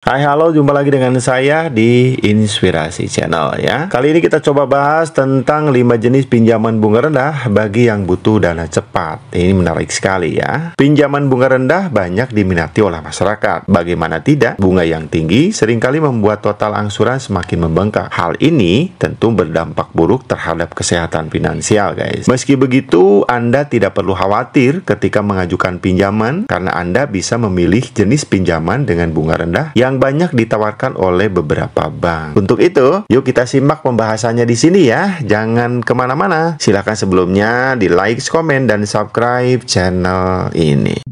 Hai halo, jumpa lagi dengan saya di Inspirasi Channel ya. Kali ini kita coba bahas tentang 5 jenis pinjaman bunga rendah bagi yang butuh dana cepat. Ini menarik sekali ya. Pinjaman bunga rendah banyak diminati oleh masyarakat. Bagaimana tidak, bunga yang tinggi seringkali membuat total angsuran semakin membengkak. Hal ini tentu berdampak buruk terhadap kesehatan finansial guys. Meski begitu, Anda tidak perlu khawatir ketika mengajukan pinjaman karena Anda bisa memilih jenis pinjaman dengan bunga rendah yang banyak ditawarkan oleh beberapa bank. Untuk itu, yuk kita simak pembahasannya di sini ya. Jangan kemana-mana. Silahkan sebelumnya di like, komen, dan subscribe channel ini.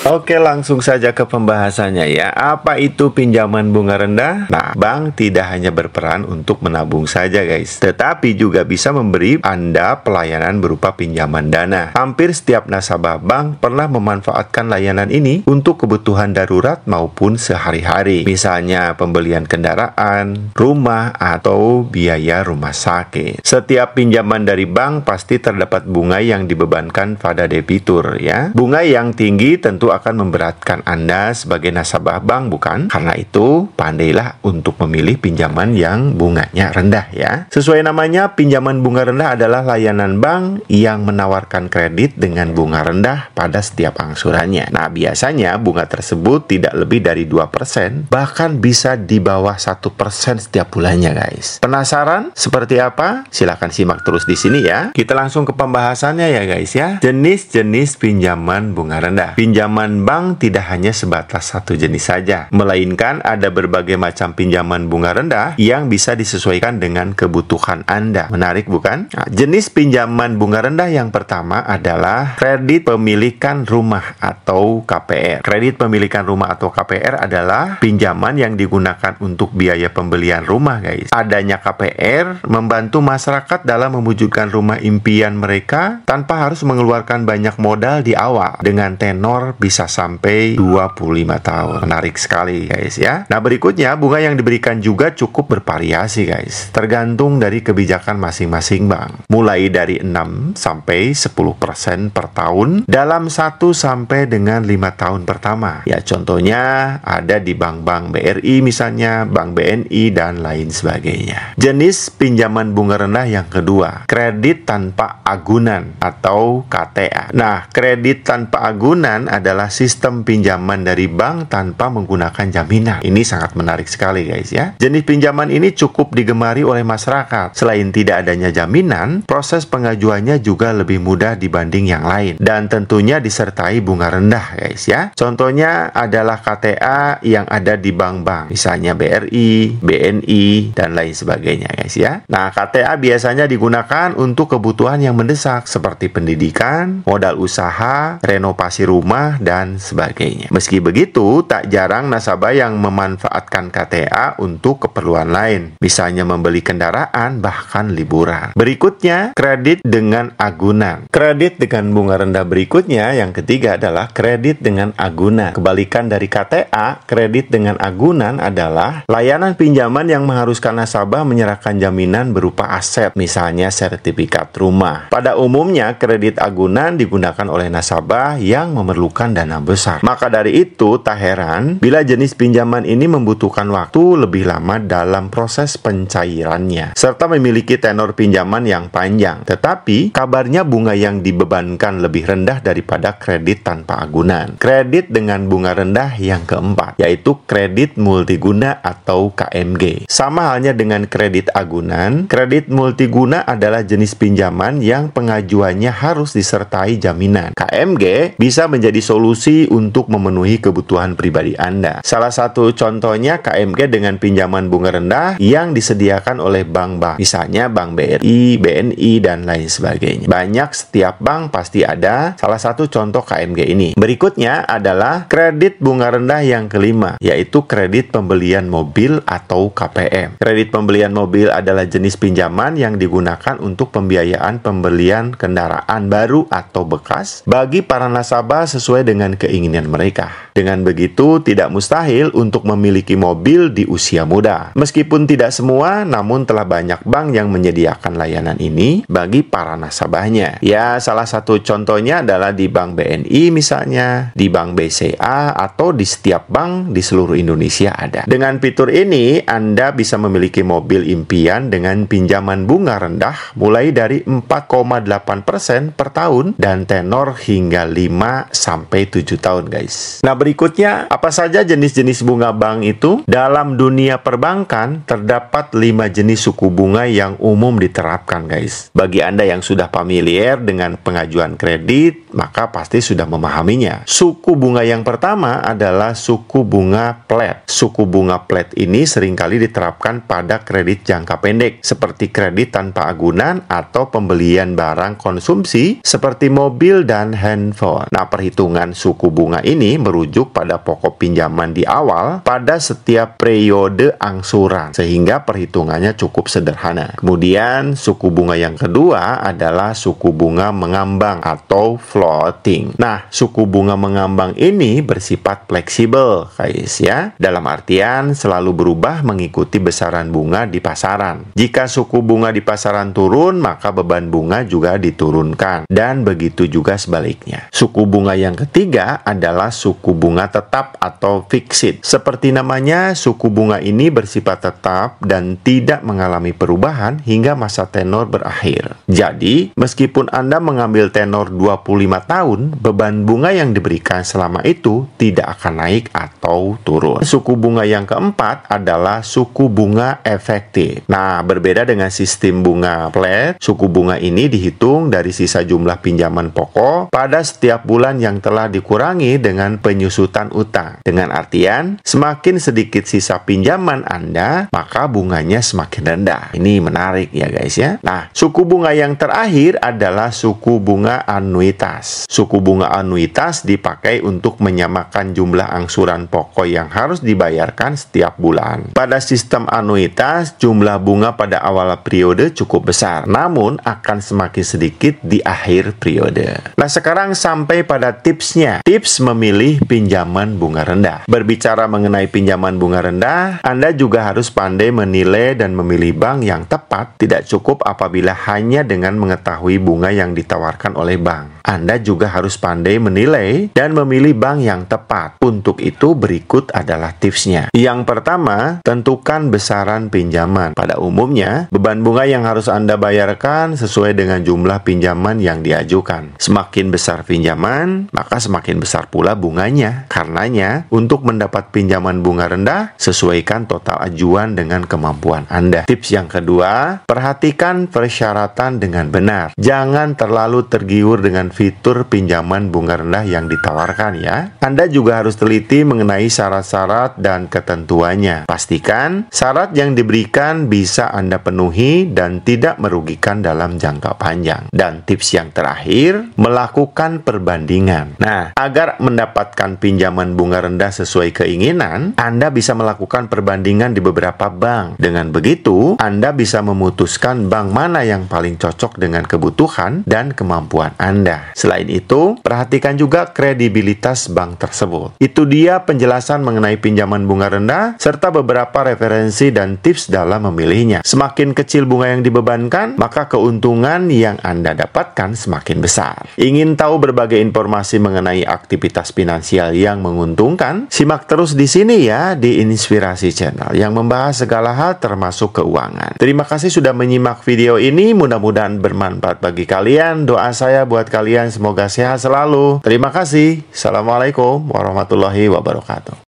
Oke, langsung saja ke pembahasannya ya. Apa itu pinjaman bunga rendah? Nah, bank tidak hanya berperan untuk menabung saja guys, tetapi juga bisa memberi Anda pelayanan berupa pinjaman dana. Hampir setiap nasabah bank pernah memanfaatkan layanan ini untuk kebutuhan darurat maupun sehari-hari. Misalnya pembelian kendaraan, rumah, atau biaya rumah sakit. Setiap pinjaman dari bank pasti terdapat bunga yang dibebankan pada debitur ya. Bunga yang tinggi tentu akan memberatkan Anda sebagai nasabah bank, bukan? Karena itu, pandailah untuk memilih pinjaman yang bunganya rendah ya. Sesuai namanya, pinjaman bunga rendah adalah layanan bank yang menawarkan kredit dengan bunga rendah pada setiap angsurannya. Nah, biasanya bunga tersebut tidak lebih dari 2%, bahkan bisa di bawah 1% setiap bulannya guys. Penasaran seperti apa? Silahkan simak terus di sini ya. Kita langsung ke pembahasannya ya guys ya. Jenis-jenis pinjaman bunga rendah. Pinjaman bank tidak hanya sebatas satu jenis saja, melainkan ada berbagai macam pinjaman bunga rendah yang bisa disesuaikan dengan kebutuhan Anda. Menarik bukan? Nah, jenis pinjaman bunga rendah yang pertama adalah kredit pemilikan rumah atau KPR. Kredit pemilikan rumah atau KPR adalah pinjaman yang digunakan untuk biaya pembelian rumah guys. Adanya KPR membantu masyarakat dalam mewujudkan rumah impian mereka tanpa harus mengeluarkan banyak modal di awal dengan tenor bisa sampai 25 tahun. Menarik sekali guys ya. Nah, berikutnya bunga yang diberikan juga cukup bervariasi guys, tergantung dari kebijakan masing-masing bank. Mulai dari 6 sampai 10% per tahun dalam 1 sampai dengan 5 tahun pertama. Ya, contohnya ada di bank-bank BRI misalnya, Bank BNI dan lain sebagainya. Jenis pinjaman bunga rendah yang kedua, kredit tanpa agunan atau KTA. Nah, kredit tanpa agunan adalah sistem pinjaman dari bank tanpa menggunakan jaminan. Ini sangat menarik sekali guys ya. Jenis pinjaman ini cukup digemari oleh masyarakat. Selain tidak adanya jaminan, proses pengajuannya juga lebih mudah dibanding yang lain dan tentunya disertai bunga rendah guys ya. Contohnya adalah KTA yang ada di bank-bank, misalnya BRI, BNI dan lain sebagainya guys ya. Nah, KTA biasanya digunakan untuk kebutuhan yang mendesak seperti pendidikan, modal usaha, renovasi rumah dan sebagainya. Meski begitu, tak jarang nasabah yang memanfaatkan KTA untuk keperluan lain, misalnya membeli kendaraan bahkan liburan. Berikutnya, kredit dengan agunan. Kredit dengan bunga rendah berikutnya yang ketiga adalah kredit dengan agunan. Kebalikan dari KTA, kredit dengan agunan adalah layanan pinjaman yang mengharuskan nasabah menyerahkan jaminan berupa aset, misalnya sertifikat rumah. Pada umumnya, kredit agunan digunakan oleh nasabah yang memerlukan dana besar. Maka dari itu, tak heran bila jenis pinjaman ini membutuhkan waktu lebih lama dalam proses pencairannya, serta memiliki tenor pinjaman yang panjang. Tetapi, kabarnya bunga yang dibebankan lebih rendah daripada kredit tanpa agunan. Kredit dengan bunga rendah yang keempat, yaitu kredit multiguna atau KMG. Sama halnya dengan kredit agunan, kredit multiguna adalah jenis pinjaman yang pengajuannya harus disertai jaminan. KMG bisa menjadi solusi untuk memenuhi kebutuhan pribadi Anda. Salah satu contohnya KMG dengan pinjaman bunga rendah yang disediakan oleh bank-bank, misalnya Bank BRI, BNI, dan lain sebagainya. Banyak, setiap bank pasti ada salah satu contoh KMG ini. Berikutnya adalah kredit bunga rendah yang kelima, yaitu kredit pembelian mobil atau KPM. Kredit pembelian mobil adalah jenis pinjaman yang digunakan untuk pembiayaan pembelian kendaraan baru atau bekas bagi para nasabah sesuai dengan dengan keinginan mereka. Dengan begitu, tidak mustahil untuk memiliki mobil di usia muda. Meskipun tidak semua, namun telah banyak bank yang menyediakan layanan ini bagi para nasabahnya. Ya, salah satu contohnya adalah di Bank BNI misalnya, di Bank BCA, atau di setiap bank di seluruh Indonesia ada. Dengan fitur ini, Anda bisa memiliki mobil impian dengan pinjaman bunga rendah mulai dari 4,8% per tahun dan tenor hingga 5-7 tahun, guys. Nah, berikutnya, apa saja jenis-jenis bunga bank itu? Dalam dunia perbankan, terdapat 5 jenis suku bunga yang umum diterapkan, guys. Bagi Anda yang sudah familiar dengan pengajuan kredit, maka pasti sudah memahaminya. Suku bunga yang pertama adalah suku bunga flat. Suku bunga flat ini seringkali diterapkan pada kredit jangka pendek, seperti kredit tanpa agunan atau pembelian barang konsumsi seperti mobil dan handphone. Nah, perhitungan suku bunga ini merujuk pada pokok pinjaman di awal pada setiap periode angsuran, sehingga perhitungannya cukup sederhana. Kemudian, suku bunga yang kedua adalah suku bunga mengambang atau floating. Nah, suku bunga mengambang ini bersifat fleksibel, guys, ya. Dalam artian selalu berubah mengikuti besaran bunga di pasaran. Jika suku bunga di pasaran turun, maka beban bunga juga diturunkan, dan begitu juga sebaliknya. Suku bunga yang ketiga adalah suku bunga tetap atau fixed. Seperti namanya, suku bunga ini bersifat tetap dan tidak mengalami perubahan hingga masa tenor berakhir. Jadi, meskipun Anda mengambil tenor 25 tahun, beban bunga yang diberikan selama itu tidak akan naik atau turun. Suku bunga yang keempat adalah suku bunga efektif. Nah, berbeda dengan sistem bunga flat, suku bunga ini dihitung dari sisa jumlah pinjaman pokok pada setiap bulan yang telah dikurangi dengan penyusutan utang. Dengan artian, semakin sedikit sisa pinjaman Anda, maka bunganya semakin rendah. Ini menarik ya, guys, ya. Nah, suku bunga yang terakhir adalah suku bunga anuitas. Suku bunga anuitas dipakai untuk menyamakan jumlah angsuran pokok yang harus dibayarkan setiap bulan. Pada sistem anuitas, jumlah bunga pada awal periode cukup besar, namun akan semakin sedikit di akhir periode. Nah, sekarang sampai pada tipsnya. Tips memilih pinjaman bunga rendah. Berbicara mengenai pinjaman bunga rendah, Anda juga harus pandai menilai dan memilih bank yang tepat. Tidak cukup apabila hanya dengan mengetahui bunga yang ditawarkan oleh bank. Anda juga harus pandai menilai dan memilih bank yang tepat. Untuk itu, berikut adalah tipsnya. Yang pertama, tentukan besaran pinjaman. Pada umumnya, beban bunga yang harus Anda bayarkan sesuai dengan jumlah pinjaman yang diajukan. Semakin besar pinjaman, maka semakin besar pula bunganya. Karenanya, untuk mendapat pinjaman bunga rendah, sesuaikan total ajuan dengan kemampuan Anda. Tips yang kedua, perhatikan persyaratan dengan benar. Jangan terlalu tergiur dengan fitur pinjaman bunga rendah yang ditawarkan, ya. Anda juga harus teliti mengenai syarat-syarat dan ketentuannya. Pastikan syarat yang diberikan bisa Anda penuhi dan tidak merugikan dalam jangka panjang. Dan tips yang terakhir, melakukan perbandingan. Nah, agar mendapatkan pinjaman bunga rendah sesuai keinginan, Anda bisa melakukan perbandingan di beberapa bank. Dengan begitu, Anda bisa memutuskan bank mana yang paling cocok dengan kebutuhan dan kemampuan Anda. Selain itu, perhatikan juga kredibilitas bank tersebut. Itu dia penjelasan mengenai pinjaman bunga rendah, serta beberapa referensi dan tips dalam memilihnya. Semakin kecil bunga yang dibebankan, maka keuntungan yang Anda dapatkan semakin besar. Ingin tahu berbagai informasi mengenai aktivitas finansial yang menguntungkan? Simak terus di sini ya, di Inspirasi Channel yang membahas segala hal termasuk keuangan. Terima kasih sudah menyimak video ini, mudah-mudahan bermanfaat bagi kalian. Doa saya buat kalian semoga sehat selalu. Terima kasih. Assalamualaikum warahmatullahi wabarakatuh.